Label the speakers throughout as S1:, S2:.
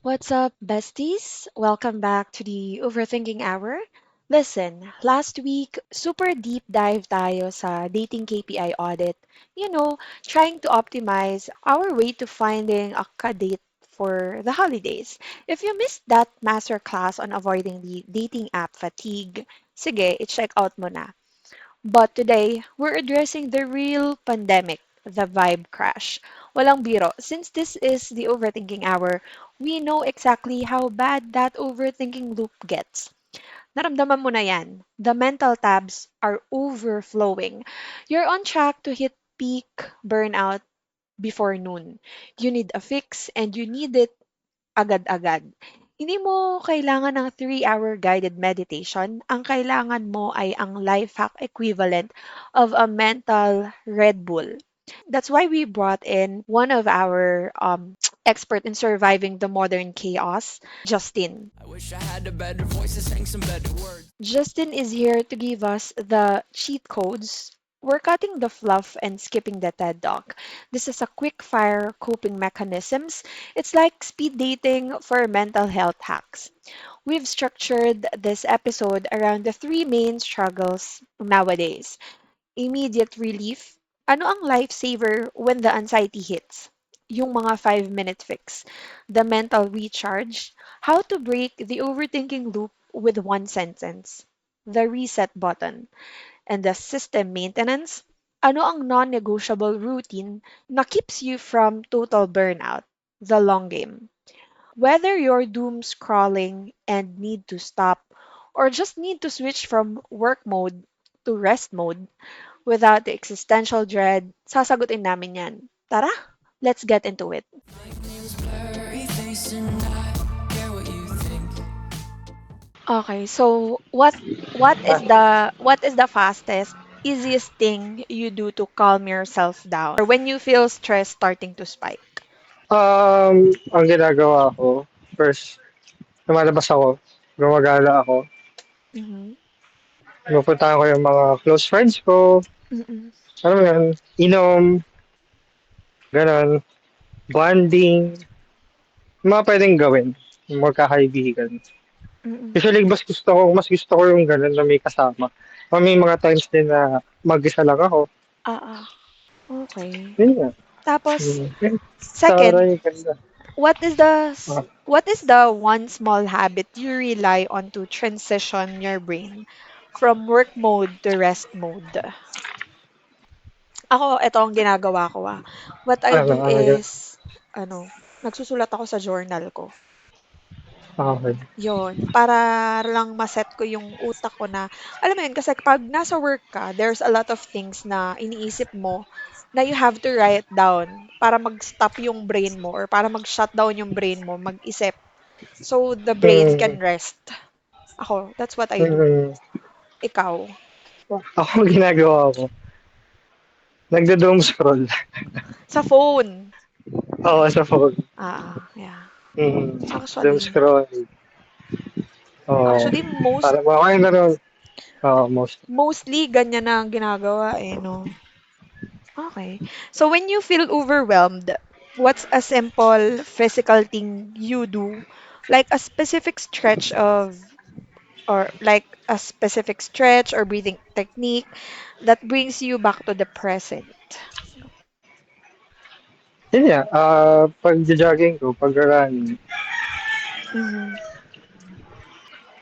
S1: What's up, besties? Welcome back to the Overthinking Hour. Listen, last week, super deep dive tayo sa dating KPI audit. Trying to optimize our way to finding a ka-date for the holidays. If you missed that masterclass on avoiding the dating app fatigue, sige, i-check out mo na. But today, we're addressing the real pandemic, the vibe crash. Walang biro. Since this is the overthinking hour, we know exactly how bad that overthinking loop gets. Naramdaman mo na yan. The mental tabs are overflowing. You're on track to hit peak burnout before noon. You need a fix and you need it agad-agad. Hindi mo kailangan ng 3-hour guided meditation. Ang kailangan mo ay ang life hack equivalent of a mental Red Bull. That's why we brought in one of our expert in surviving the modern chaos, Justin.
S2: I wish I had a better voice to sing some better words.
S1: Justin is here to give us the cheat codes. We're cutting the fluff and skipping the TED Talk. This is a quick fire coping mechanisms. It's like speed dating for mental health hacks. We've structured this episode around the three main struggles nowadays: immediate relief. Ano ang lifesaver when the anxiety hits? Yung mga 5-minute fix. The mental recharge. How to break the overthinking loop with one sentence. The reset button. And the system maintenance. Ano ang non-negotiable routine na keeps you from total burnout? The long game. Whether you're doom scrolling and need to stop, or just need to switch from work mode to rest mode, without the existential dread, sasagutin namin yan. Tara, let's get into it.
S2: My name's blurry face and I care what you think.
S1: Okay, so what is the fastest, easiest thing you do to calm yourself down or when you feel stress starting to spike?
S3: Ang ginagawa ko, first, lumalabas ako, gumagala ako,
S1: Mm-hmm.
S3: pinupuntahan ko yung mga close friends ko,
S1: Mm-mm.
S3: alam mo yun, inom, gano'n, bonding, yung mga pwedeng gawin, yung magkakaibigan.
S1: Mm-mm.
S3: Usually, mas gusto ko yung gano'n na may kasama. O may mga times din na mag-isa lang ako.
S1: Ah, ah. Okay.
S3: Yun nga.
S1: Tapos,
S3: Mm.
S1: second,
S3: Taray, ganda. Ah,
S1: what is the one small habit you rely on to transition your brain from work mode to rest mode? Ako, ito ang ginagawa ko, ah. What I do
S3: ano,
S1: is, nagsusulat ako sa journal ko.
S3: okay.
S1: Yon, para lang ma-set ko yung utak ko na, alam mo yun, kasi pag nasa work ka, there's a lot of things na iniisip mo na you have to write down para mag-stop yung brain mo or para mag-shut down yung brain mo, mag-isip. So, the brain
S3: Mm,
S1: can rest. Ako, that's what I do.
S3: mm,
S1: Ikaw?
S3: ako ginagawa ko, nagdo-doom scroll.
S1: Sa phone.
S3: Oo, sa phone.
S1: Yeah.
S3: Mm. Doom
S1: Actually,
S3: scroll. Oo.
S1: actually,
S3: Para makain na rin. Oo, most.
S1: mostly ganyan na ang ginagawa eh, no? Okay. So when you feel overwhelmed, what's a simple physical thing you do? Like a specific stretch of, or like a specific stretch or breathing technique that brings you back to the present.
S3: Yun nga, pag jogging ko, pag running,
S1: Mhm.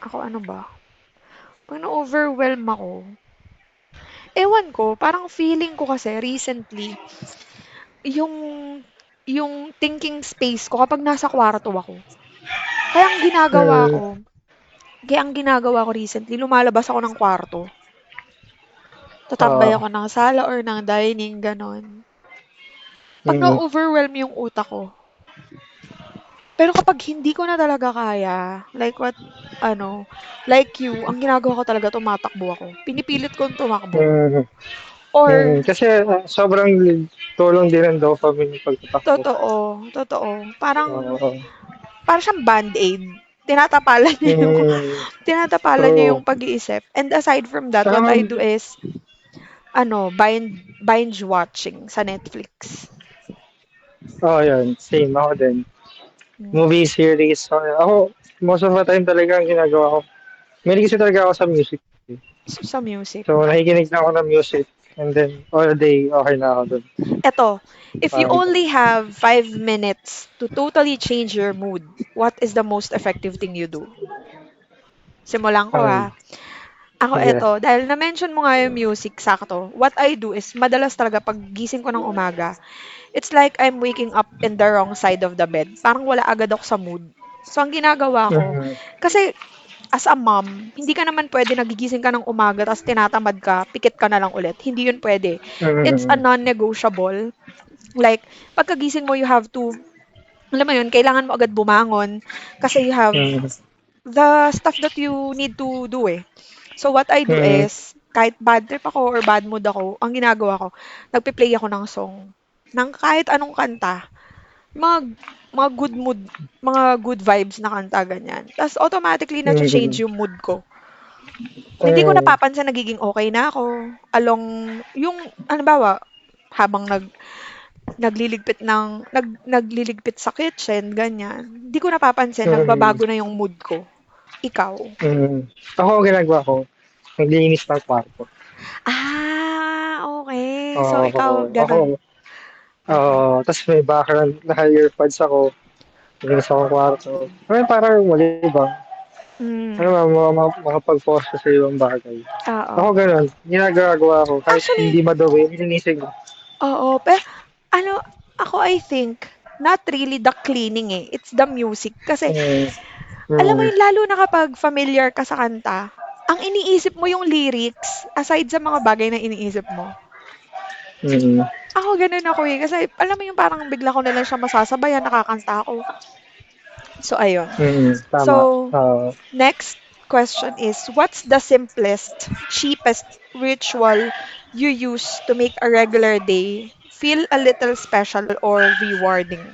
S1: Ako ano ba? Pag na-overwhelm ako, ewan ko, parang feeling ko kasi recently, yung thinking space ko kapag nasa kwarto ako. Kaya ang ginagawa
S3: mm,
S1: ko, Kaya ang ginagawa ko recently, lumalabas ako ng kwarto. Tatambay
S3: oo,
S1: ako ng sala or ng dining, ganon. Pag
S3: mm,
S1: na-overwhelm yung utak ko. Pero kapag hindi ko na talaga kaya, like you, ang ginagawa ko talaga, tumatakbo ako. Pinipilit kong tumakbo.
S3: mm,
S1: Or,
S3: Kasi sobrang tulong din ng dopamine pag tatakbo.
S1: totoo, totoo.
S3: Oo,
S1: Parang siyang band-aid. Tinatapalan niya yung,
S3: mm,
S1: tinatapalan niya
S3: true.
S1: yung pag-iisip. And aside from that, what
S3: Saka,
S1: I do is, binge watching sa Netflix.
S3: yun, same ako din.
S1: Mm.
S3: movie series. So, ako, most of the time talaga ang ginagawa ko. Mahilig kasi talaga ako sa music.
S1: Sa music.
S3: So, nakikinig na ako ng music. And then, all day, okay na ako dun.
S1: Eto, if you
S3: Parang
S1: only
S3: ganun.
S1: have 5 minutes to totally change your mood, what is the most effective thing you do? Simulan ko
S3: Ay,
S1: ha. Ako
S3: sige.
S1: eto, dahil na-mention mo nga yung music, sakto. What I do is, madalas talaga pag gising ko ng umaga, it's like I'm waking up in the wrong side of the bed. Parang wala agad ako sa mood. So, ang ginagawa ko,
S3: Mhm.
S1: kasi as a mom, hindi ka naman pwede nagigising ka ng umaga tapos tinatamad ka, pikit ka na lang ulit. Hindi yun pwede. It's a
S3: Mhm.
S1: non-negotiable. Like, pagkagising mo, you have to, alam mo yun, kailangan mo agad bumangon kasi you have
S3: Mhm.
S1: the stuff that you need to do eh. So what I do
S3: Mhm.
S1: is, kahit bad trip ako or bad mood ako, ang ginagawa ko, nagpe-play ako ng song. Ng kahit anong kanta. Mga, mga good mood, mga good vibes na kanta, ganyan. Tapos automatically
S3: Mhm.
S1: na-change yung mood ko. Hindi ko
S3: Mhm.
S1: napapansin nagiging okay na ako. Along, yung, halimbawa, habang nagliligpit sa kitchen, ganyan. Hindi ko napapansin,
S3: Mhm.
S1: nagbabago na yung mood ko. Ikaw?
S3: Mhm. Ako, ang ginagawa ko, naglilinis ng kwarto.
S1: Okay. So, ikaw,
S3: Ako,
S1: ganun. Okay.
S3: tas may background, naka-earpods ako, naglinis ako ng kwarto. Ay, parang mali ba? Ano
S1: Mm.
S3: ba, makapag-focus ka sa ibang bagay. Ako
S1: Oo.
S3: ganun, ginagawa ko, kahit
S1: Actually,
S3: hindi madumi, nilinisig ko.
S1: oo. Pero, ano, ako I think, not really the cleaning eh. It's the music. Kasi,
S3: Mm.
S1: alam mo
S3: Mm.
S1: yun, lalo na kapag familiar ka sa kanta, ang iniisip mo yung lyrics, aside sa mga bagay na iniisip mo.
S3: Mm.
S1: Ako ganun ako eh. Kasi, alam mo yung parang bigla ko na lang siya masasabayan, nakakanta ako. So, ayun.
S3: Mm. Tama.
S1: So, next question is, what's the simplest, cheapest ritual you use to make a regular day feel a little special or rewarding?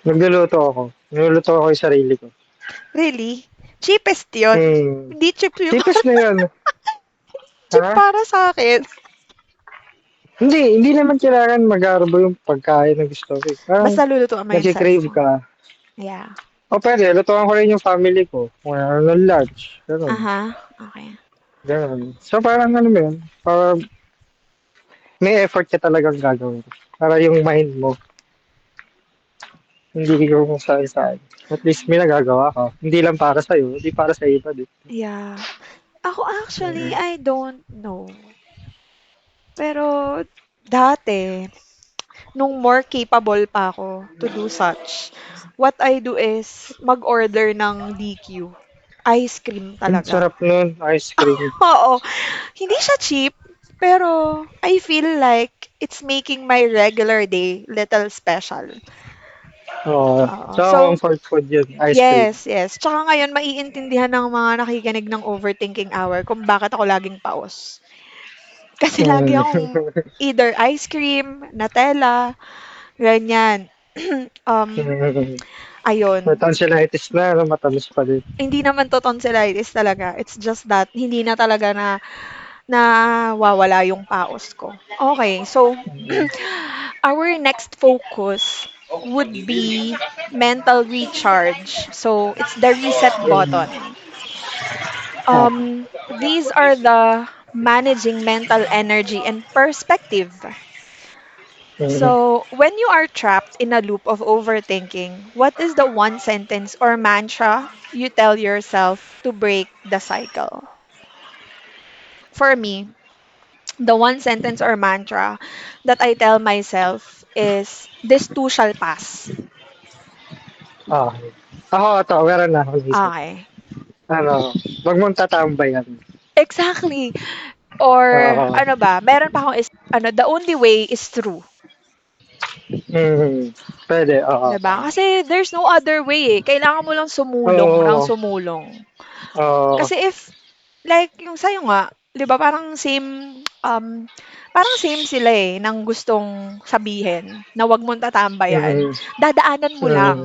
S3: Nagluluto ako. Niluluto ako yung sarili ko.
S1: Really? Cheapest yun.
S3: Hmm.
S1: Hindi cheap yung
S3: Cheapest na yun.
S1: cheap
S3: Ha?
S1: para sa akin.
S3: Hindi naman kailangan mag-arbo yung pagkain na gusto ko. Parang
S1: Basta lulutuan mo yung self
S3: nagkikrave
S1: mo.
S3: ka.
S1: Yeah.
S3: O pwede, lutuan ko rin yung family ko. Kung ano ng lunch. Ganun.
S1: Aha. Okay.
S3: Ganun. So parang ano mo yun, parang may effort ka talagang gagawin. Para yung mind mo, hindi yung saan-saan. At least may nagagawa ka. Hindi lang para sa'yo, hindi para sa iba din.
S1: Yeah. Ako actually,
S3: Mm.
S1: I don't know. Pero dati, nung more capable pa ako to do such, what I do is mag-order ng DQ. Ice cream
S3: Ang
S1: talaga.
S3: sarap nun, ice cream.
S1: Oo. Hindi siya cheap, pero I feel like it's making my regular day little special.
S3: Oo.
S1: Oo.
S3: So,
S1: So,
S3: comfort food yun, ice cream.
S1: yes, yes. Tsaka ngayon, maiintindihan ng mga nakikinig ng overthinking hour kung bakit ako laging paos. Kasi lagi
S3: Mm.
S1: akong either ice cream, Nutella, ganyan.
S3: Mm. May
S1: Ayun.
S3: tonsillitis na, no? Matamis pa din.
S1: Hindi naman to tonsillitis talaga. It's just that hindi na talaga nawawala yung paos ko. Okay, so our next focus would be mental recharge. So it's the reset
S3: Mm.
S1: button.
S3: Ah.
S1: These are the managing mental energy and perspective.
S3: Mm.
S1: So, when you are trapped in a loop of overthinking, what is the one sentence or mantra you tell yourself to break the cycle? For me, the one sentence or mantra that I tell myself is, this too shall pass.
S3: Ah. Ako, ito, meron na ako naisip.
S1: Okay.
S3: Ano, wag mong tatambayan.
S1: Exactly. Or
S3: Oo.
S1: ano ba, meron pa akong the only way is through.
S3: Mm. Pwede, oo.
S1: 'Di ba? Kasi there's no other way eh. Kailangan mo lang sumulong ng
S3: Oo.
S1: sumulong.
S3: Oo.
S1: Kasi if, like, yung sa'yo nga, 'di ba parang same sila eh, ng gustong sabihin na 'wag mong tatambayan.
S3: Mm.
S1: Dadaanan mo
S3: Mm.
S1: lang.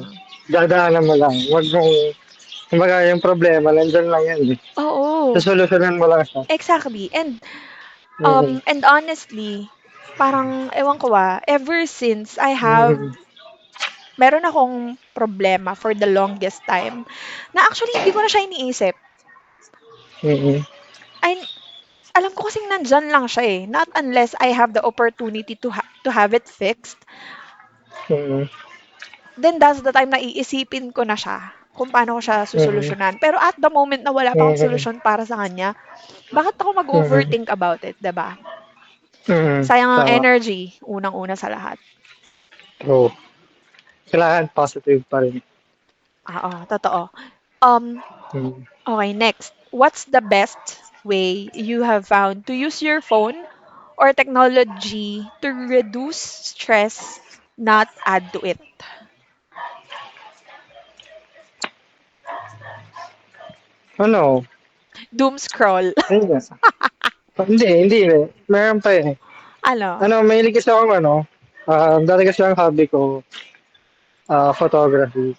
S3: Dadaanan mo lang. Wag mong, kumbaga yung problema, nandyan lang yan eh.
S1: Oo,
S3: Sosolusyonan mo lang siya.
S1: exactly.
S3: Mm.
S1: And honestly, parang ewan ko ever since I have
S3: Mm.
S1: meron akong problema for the longest time na actually hindi ko na siya iniisip.
S3: Mm-mm.
S1: Ay, alam ko kasing nandyan lang siya eh. Not unless I have the opportunity to have it fixed,
S3: Mm-mm.
S1: then that's the time na iisipin ko na siya kung paano ko siya
S3: Mm-mm.
S1: susolusyonan. Pero at the moment na wala pa akong
S3: Mm-mm.
S1: solusyon para sa kanya, bakit ako
S3: Mm-mm.
S1: mag-overthink about it, 'di ba?
S3: Mm-mm.
S1: Sayang ang
S3: Tama.
S1: energy, unang-una sa lahat.
S3: True. Kailangan positive pa rin.
S1: Oo, totoo. Um,
S3: Mm.
S1: okay, next. What's the best way you have found to use your phone or technology to reduce stress, not add to it?
S3: Ano?
S1: Doom scroll.
S3: Ayun nga. Hindi eh. Meron pa eh.
S1: Ano?
S3: Ano, mahilig kasi ako dati kasi ang hobby ko, photography.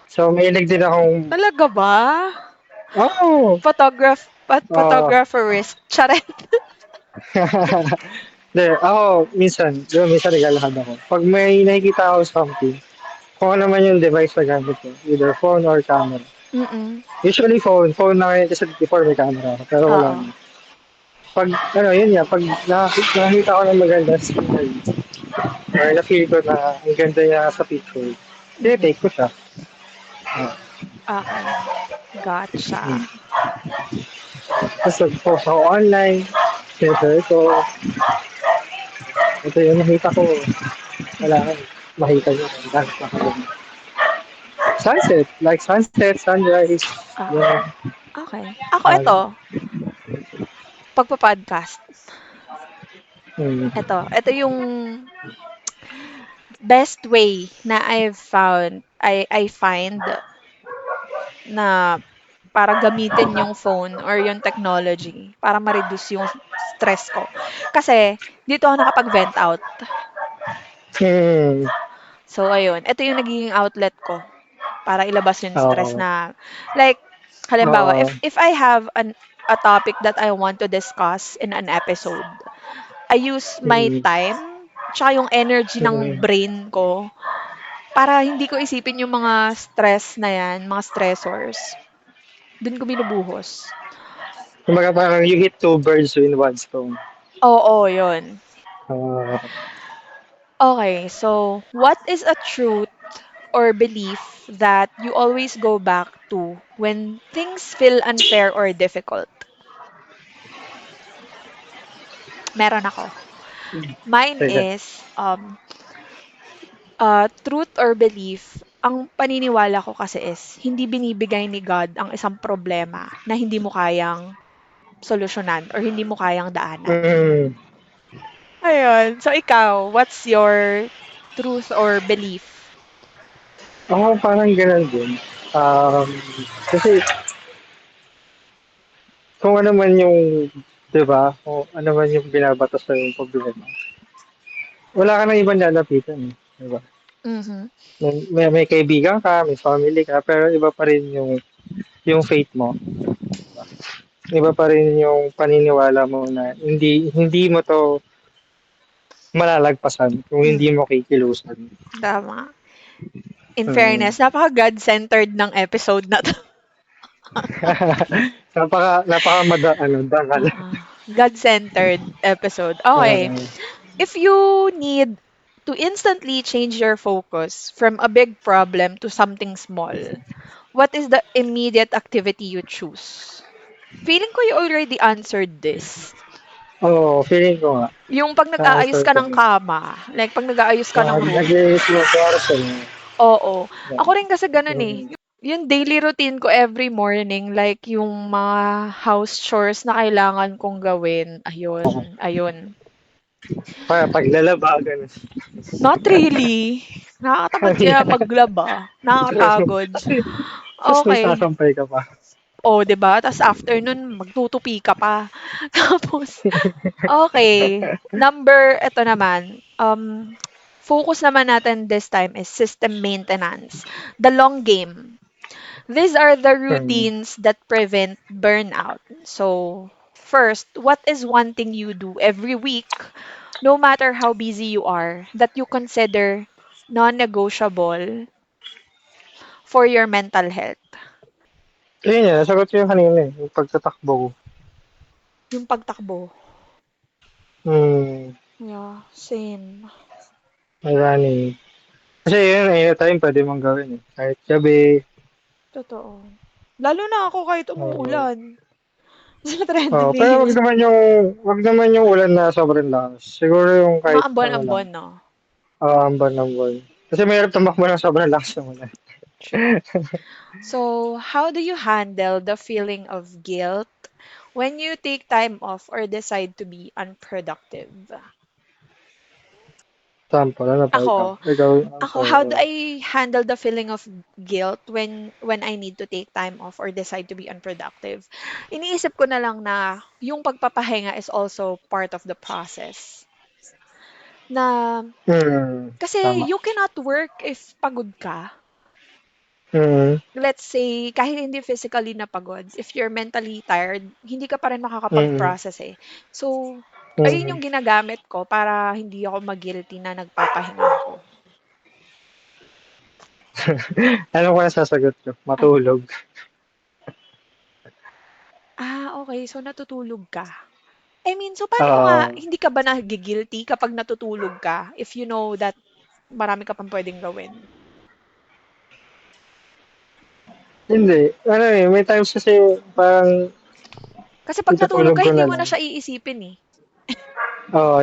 S3: So, mahilig din akong,
S1: Talaga ba?
S3: oh, uh,
S1: Photographerist. Charet.
S3: Hindi, ako, minsan naglalakad ako. Pag may nakikita ako something, kung ano man yung device na gamit ko, either phone or camera.
S1: Mm-mm.
S3: Usually phone na ngayon kasi before may camera ako, pero wala
S1: Oo.
S3: na. Pag, yun nga, pag nakakita ko ng maganda sa scenery, or na-feel ko na ang ganda niya sa picture,
S1: Mm-mm.
S3: take ko siya. Uh,
S1: Okay. Gotcha.
S3: Tapos nag-post ako online, share ko, ito yung nakita ko, wala
S1: Mm-mm.
S3: makita nyo kung gano'n nakaganda. Sunset, like sunset, sunrise,
S1: Oo.
S3: yun.
S1: Okay. Ako
S3: Um,
S1: ito, pagpa-podcast.
S3: mm,
S1: Ito yung best way na I find na para gamitin yung phone or yung technology para ma-reduce yung stress ko. Kasi dito ako nakapag-vent out.
S3: mm,
S1: So ayun, ito yung nagiging outlet ko para ilabas yung stress
S3: oo,
S1: na like halimbawa
S3: oo,
S1: if I have a topic that I want to discuss in an episode, I use my
S3: mm,
S1: time tsaka yung energy ng
S3: mm.
S1: brain ko para hindi ko isipin yung mga stress na yan, mga stressors. Doon ko binubuhos.
S3: Kumbaga parang you hit two birds with one stone.
S1: Oo, yun.
S3: Uh,
S1: Okay, so what is a truth or belief that you always go back to when things feel unfair or difficult? Meron ako. Mine
S3: sige.
S1: is truth or belief. Ang paniniwala ko kasi is hindi binibigay ni God ang isang problema na hindi mo kayang solusyonan or hindi mo kayang daanan.
S3: Mm.
S1: Ayun. So ikaw, what's your truth or belief?
S3: Ako parang gano'n din. Um, kasi kung ano man yung, di ba, kung ano man yung binabatas sa yung problema, wala ka nang ibang lalapitan eh. Di ba?
S1: Mhm.
S3: May kaibigan ka, may family ka, pero iba pa rin yung faith mo. Iba pa rin yung paniniwala mo na hindi mo to malalagpasan kung hindi
S1: Mm,
S3: mo kikilusan.
S1: tama. In
S3: Mm.
S1: fairness, napaka-God-centered ng episode na 'to.
S3: Dangal.
S1: Oo. God-centered episode. Okay.
S3: Uh,
S1: If you need to instantly change your focus from a big problem to something small, what is the immediate activity you choose? Feeling ko you already answered this.
S3: feeling ko nga.
S1: Yung 'pag nag-aayos
S3: Na-answer
S1: ka
S3: ko
S1: ng
S3: din.
S1: kama, like 'pag nag-aayos ka ng room.
S3: Nag-iis mo sa oras ko na.
S1: Oo. Ako
S3: Yan.
S1: rin kasi gano'n, eh.
S3: Mm.
S1: Yung daily routine ko every morning, like yung mga house chores na kailangan kong gawin, ayun, ayun.
S3: Paglalaba, ganun.
S1: Not really. Nakakatamad kaya maglaba, nakakapagod.
S3: Tapos may
S1: Okay.
S3: sasampay ka pa.
S1: Oh, 'di ba? Tas after nun magtutupi ka pa. Tapos okay, eto naman, focus naman natin this time is system maintenance, the long game. These are the
S3: Mm.
S1: routines that prevent burnout. So, first, what is one thing you do every week, no matter how busy you are, that you consider non-negotiable for your mental health?
S3: Ayun yan, nasagot ko yung kanina eh, yung pagtatakbo ko.
S1: Yung pagtakbo.
S3: Hmm,
S1: Yeah, same.
S3: may running. Kasi yun, anytime pwede mong gawin eh. Kahit gabi,
S1: Totoo. Lalo na ako kahit
S3: oo.
S1: umuulan. Sa
S3: Pero
S1: treadmill.
S3: wag naman yung ulan na sobrang lakas. Siguro yung
S1: Mga
S3: kahit ano lang,
S1: ambon-ambon, no?
S3: ambon-ambon. Kasi mahirap tumakbo ng sobrang lakas ng ulan.
S1: True. So, how do you handle the feeling of guilt when you take time off or decide to be unproductive?
S3: Sample, ano pa ikaw?
S1: Ako,
S3: Ikaw, ano
S1: ako,
S3: to?
S1: how do I handle the feeling of guilt when I need to take time off or decide to be unproductive? Iniisip ko na lang na yung pagpapahinga is also part of the process. Na kasi
S3: Tama.
S1: you cannot work if pagod ka.
S3: Mm,
S1: Let's say, kahit hindi physically na pagod, if you're mentally tired, hindi ka pa rin
S3: mm,
S1: makakapag-process eh. So, ayun
S3: mm.
S1: yung ginagamit ko para hindi ako mag-guilty na nagpapahinga ako.
S3: Alam ko na sasagot ko.
S1: Ano?
S3: Matulog.
S1: Okay. So, natutulog ka. I mean, so paano mo nga,
S3: Ah,
S1: hindi ka ba nagigilty kapag natutulog ka if you know that marami ka pang pwedeng gawin?
S3: hindi. Ano eh, may times kasi parang
S1: Kasi pag natulog
S3: itutulog
S1: ka,
S3: ko
S1: hindi
S3: na
S1: mo na
S3: lang.
S1: siya iisipin eh.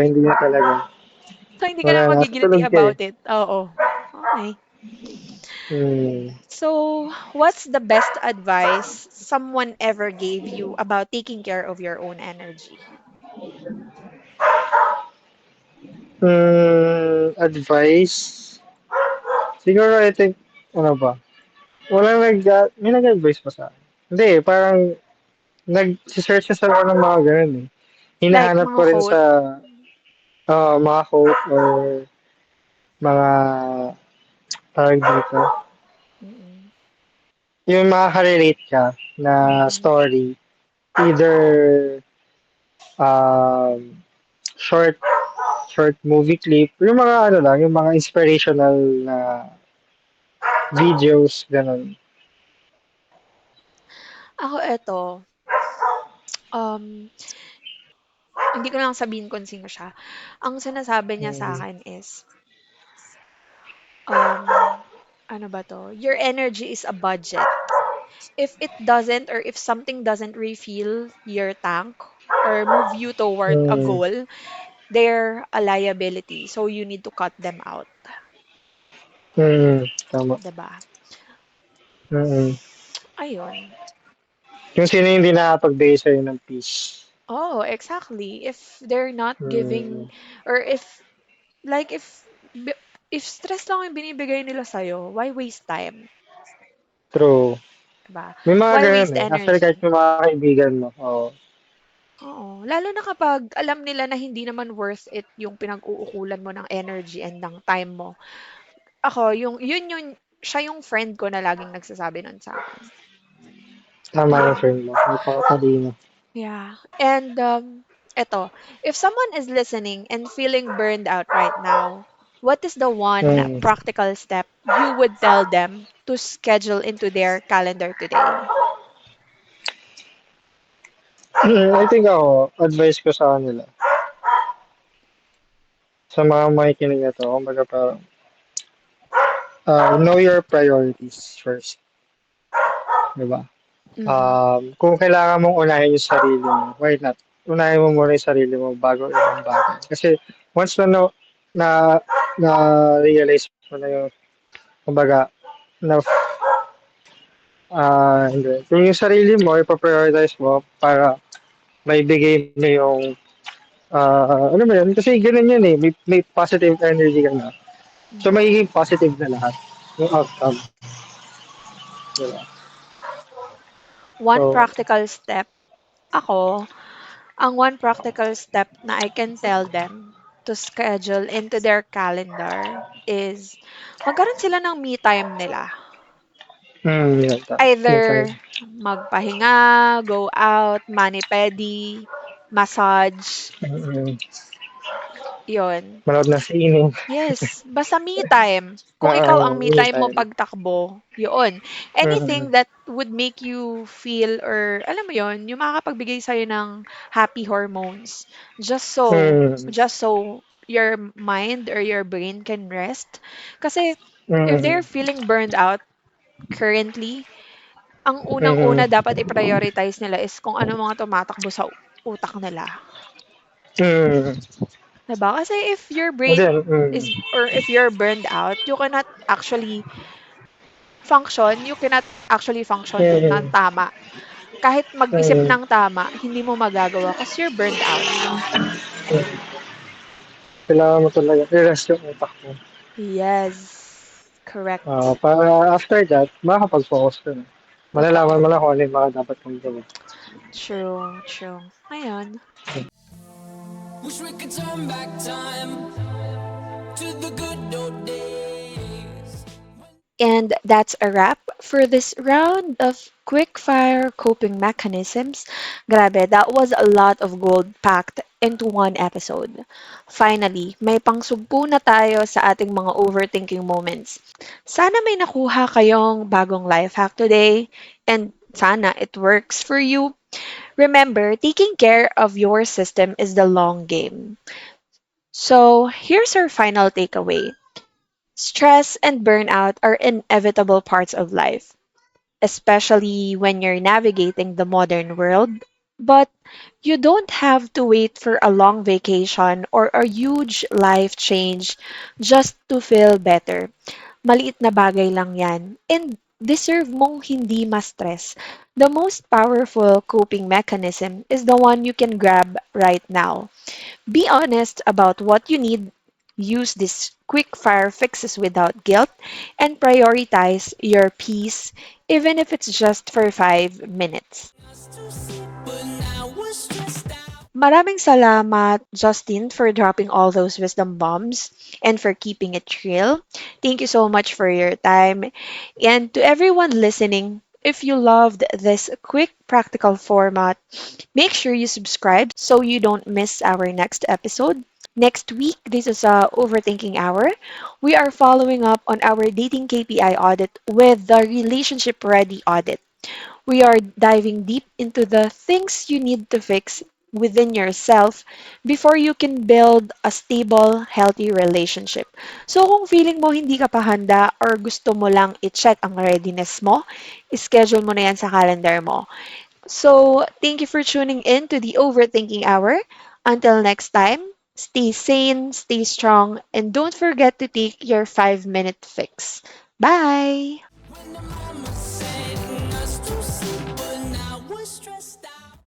S3: Hindi na talaga.
S1: So, hindi ka
S3: Wala
S1: na
S3: na.
S1: magigilty
S3: Tutulog ka eh.
S1: about it. Oo. Okay.
S3: Hmm.
S1: So, what's the best advice someone ever gave you about taking care of your own energy?
S3: Advice? Siguro I think, ano ba? May nag-advise pa sa akin. Hindi, parang nag-search sa ako ng mga ganun eh.
S1: Like,
S3: Hinahanap ko
S1: mga
S3: rin sa
S1: quote.
S3: mga quote or mga tawag dito.
S1: Mm-mm.
S3: Yung makaka-relate ka na
S1: Mm-mm.
S3: story. Either um, short short movie clip, yung mga ano lang, yung mga inspirational na videos, ganun.
S1: Ako, eto, um, hindi ko lang sabihin kung sino siya. Ang sinasabi niya sa
S3: Mm,
S1: akin is, um, ano ba to? Your energy is a budget. If it doesn't, or if something doesn't refill your tank or move you toward a
S3: mm,
S1: goal, they're a liability. So you need to cut them out.
S3: tama.
S1: 'Di ba?
S3: Mm.
S1: Ayun.
S3: Yung sino yung hindi nakakapagbigay sa'yo ng peace.
S1: Oh, exactly. If they're not
S3: Mm,
S1: giving, or like, bi- if stress lang yung binibigay nila sa'yo, why waste time?
S3: true.
S1: 'Di ba?
S3: May mga
S1: Why
S3: ganun
S1: waste
S3: eh. Actually, kahit
S1: energy?
S3: yung mga kaibigan mo. Oo.
S1: Oo. Lalo na kapag alam nila na hindi naman worth it yung pinag-uukulan mo ng energy and ng time mo. Ako, yun siya yung friend ko na laging nagsasabi nun sa akin.
S3: Tama yung
S1: And,
S3: friend mo. Napakatalino.
S1: yeah. And, eto, if someone is listening and feeling burned out right now, what is the one
S3: Mm.
S1: practical step you would tell them to schedule into their calendar today?
S3: I think ako, advice ko sa kanila, sa mga makikinig na to, kumbaga parang, know your priorities first. Diba?
S1: Mm-mm.
S3: Kung kailangan mong unahin yung sarili mo, why not? Unahin mo muna yung sarili mo bago ibang bagay. Kasi once na, na realize mo na yung, kumbaga, na, hindi. Kung yung sarili mo, ipaprioritize mo para maibigay mo yung, ano ba yun? Kasi ganun yun eh, may positive energy ka na. So,
S1: Mm.
S3: magiging positive na lahat yung outcome. Diba?
S1: One
S3: So,
S1: practical step, ako, ang one practical step na I can tell them to schedule into their calendar is magkaroon sila ng me time nila.
S3: yun, yun tayo.
S1: Either magpahinga, go out, mani-pedi, massage,
S3: Mm,
S1: Yun.
S3: manood ng sine,
S1: Yes, basta me time. Kung ikaw ang me
S3: me
S1: time mo
S3: time.
S1: pagtakbo, yun.
S3: Mm,
S1: Anything that would make you feel or alam mo yun, yung makakapagbigay sa'yo ng happy hormones.
S3: mm,
S1: Just so your mind or your brain can rest. Kasi if
S3: mm,
S1: they're feeling burned out currently, ang
S3: mm,
S1: unang-una dapat i-prioritize nila is kung ano mga tumatakbo sa utak nila.
S3: mm.
S1: Diba? Kasi if your
S3: Kasi,
S1: brain is or if you're burned out, you cannot actually function ng
S3: mm,
S1: tama. Kahit mag-isip
S3: mm,
S1: ng tama, hindi mo magagawa kasi you're burned out.
S3: mm. Kailangan mo talaga i-rest yung utak mo.
S1: Yes. Correct.
S3: Para after that, makakapag-focus ka na. Malalaman
S1: Totoo.
S3: mo na kung ano yung mga dapat mong gawin.
S1: True, true. Ayun.
S2: Wish we could turn back time to the good old days.
S1: And that's a wrap for this round of quick-fire coping mechanisms. Grabe, that was a lot of gold packed into one episode. Finally, may pangsugpo na tayo sa ating mga overthinking moments. Sana may nakuha kayong bagong life hack today and sana it works for you. Remember, taking care of your system is the long game. So, here's our final takeaway. Stress and burnout are inevitable parts of life, especially when you're navigating the modern world. But you don't have to wait for a long vacation or a huge life change just to feel better. Maliit na bagay lang yan. And deserve mong hindi ma-stress. The most powerful coping mechanism is the one you can grab right now. Be honest about what you need, use these quick fire fixes without guilt, and prioritize your peace, even if it's just for 5 minutes.
S2: But now we're stressed out.
S1: Maraming salamat, Justin, for dropping all those wisdom bombs and for keeping it real. Thank you so much for your time. And to everyone listening, if you loved this quick, practical format, make sure you subscribe so you don't miss our next episode. Next week, this is a Overthinking Hour. We are following up on our dating KPI audit with the Relationship Ready audit. We are diving deep into the things you need to fix within yourself before you can build a stable, healthy relationship. So kung feeling mo hindi ka pa handa or gusto mo lang i-check ang readiness mo, schedule mo na yan sa calendar mo. So, thank you for tuning in to the Overthinking Hour. Until next time, stay sane, stay strong, and don't forget to take your 5-minute fix. Bye!